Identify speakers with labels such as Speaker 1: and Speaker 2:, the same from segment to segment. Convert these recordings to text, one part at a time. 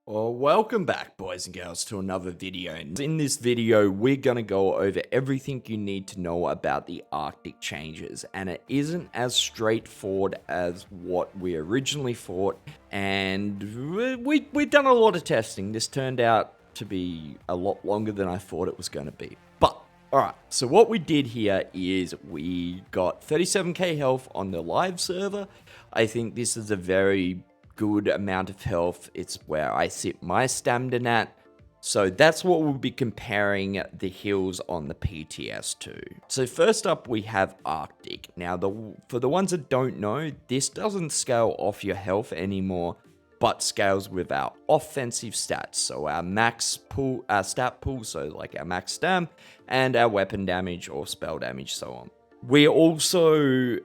Speaker 1: Well, welcome back, boys and girls, to another video. And in this video, we're going to go over everything you need to know about the Arctic changes. And it isn't as straightforward as what we originally thought. And we've done a lot of testing. This turned out to be a lot longer than I thought it was going to be. But, alright, so what we did here is we got 37k health on the live server. I think this is a very good amount of health. It's where I sit my stamina at. So that's what we'll be comparing the heals on the PTS to. So first up we have Arctic. Now for the ones that don't know, this doesn't scale off your health anymore, but scales with our offensive stats. So our max pool, our stat pool, so like our max stam, and our weapon damage or spell damage, so on. We also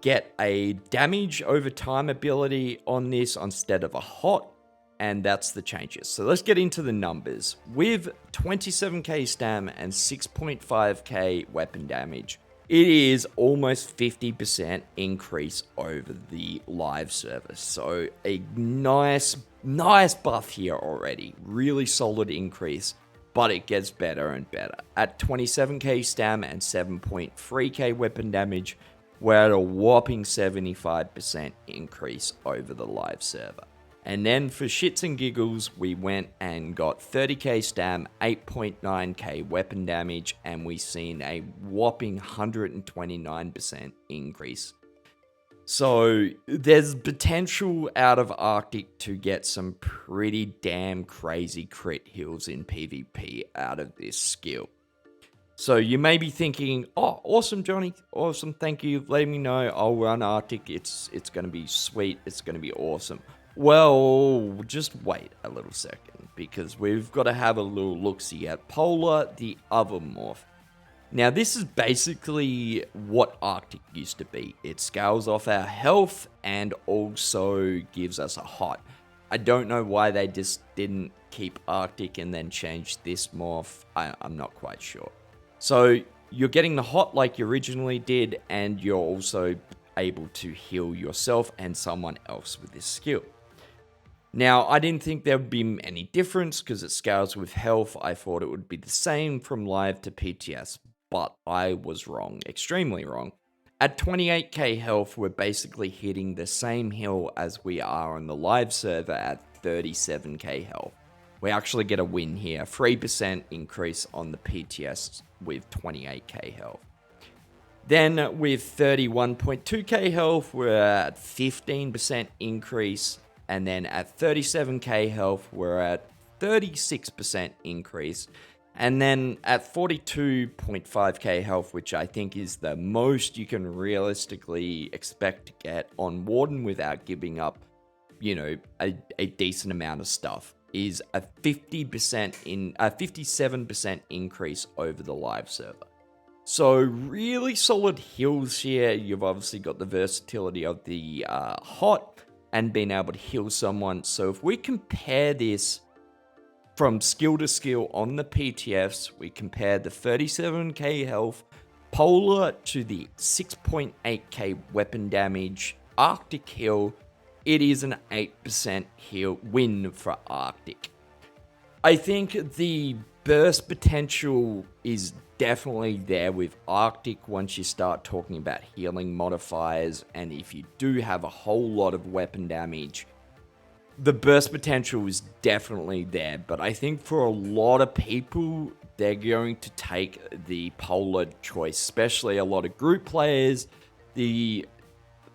Speaker 1: get a damage over time ability on this instead of a hot, and that's the changes. So let's get into the numbers. With 27k stam and 6.5k weapon damage, it is almost 50% increase over the live service. So a nice buff here already. Really solid increase, but it gets better and better. At 27k stam and 7.3k weapon damage, we're at a whopping 75% increase over the live server. And then for shits and giggles, we went and got 30k stam, 8.9k weapon damage, and we seen a whopping 129% increase. So there's potential out of Arctic to get some pretty damn crazy crit heals in PvP out of this skill. So you may be thinking, oh, awesome, Johnny. Awesome, thank you. Letting me know I'll run Arctic. It's going to be sweet. It's going to be awesome. Well, just wait a little second, because we've got to have a little look-see at Polar, the other morph. Now, this is basically what Arctic used to be. It scales off our health and also gives us a hot. I don't know why they just didn't keep Arctic and then change this morph. I'm not quite sure. So you're getting the hot like you originally did, and you're also able to heal yourself and someone else with this skill. Now, I didn't think there would be any difference because it scales with health. I thought it would be the same from live to PTS, but I was wrong, extremely wrong. At 28k health, we're basically hitting the same heal as we are on the live server at 37k health. We actually get a win here, 3% increase on the PTS with 28k health. Then with 31.2k health, we're at 15% increase. And then at 37k health, we're at 36% increase. And then at 42.5k health, which I think is the most you can realistically expect to get on Warden without giving up, a decent amount of stuff, is a 57% increase over the live server. So really solid heals here. You've obviously got the versatility of the hot and being able to heal someone. So if we compare this from skill to skill on the PTFs, we compare the 37k health Polar to the 6.8k weapon damage Arctic heal, it is an 8% heal win for Arctic. I think the burst potential is definitely there with Arctic once you start talking about healing modifiers, and if you do have a whole lot of weapon damage, the burst potential is definitely there. But I think for a lot of people, they're going to take the Polar choice, especially a lot of group players. The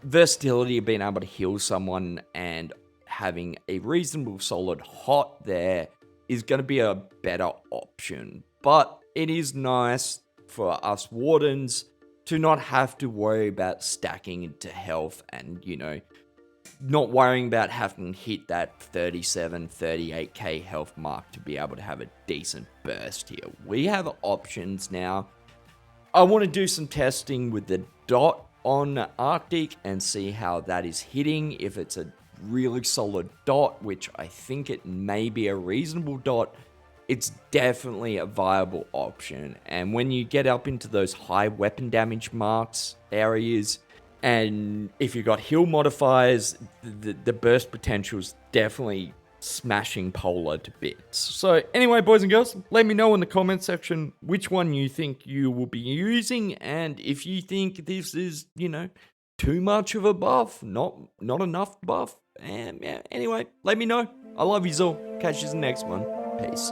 Speaker 1: versatility of being able to heal someone and having a reasonable solid hot there is going to be a better option. But it is nice for us wardens to not have to worry about stacking into health and, not worrying about having to hit that 37, 38k health mark to be able to have a decent burst here. We have options now. I want to do some testing with the dot on Arctic and see how that is hitting. If it's a really solid dot, which I think it may be a reasonable dot, it's definitely a viable option. And when you get up into those high weapon damage marks areas, and if you've got heal modifiers, the burst potential is definitely smashing Polar to bits. So anyway, boys and girls, let me know in the comment section which one you think you will be using, and if you think this is, too much of a buff, not enough buff. And yeah, anyway, let me know. I love you all. Catch you in the next one. Peace.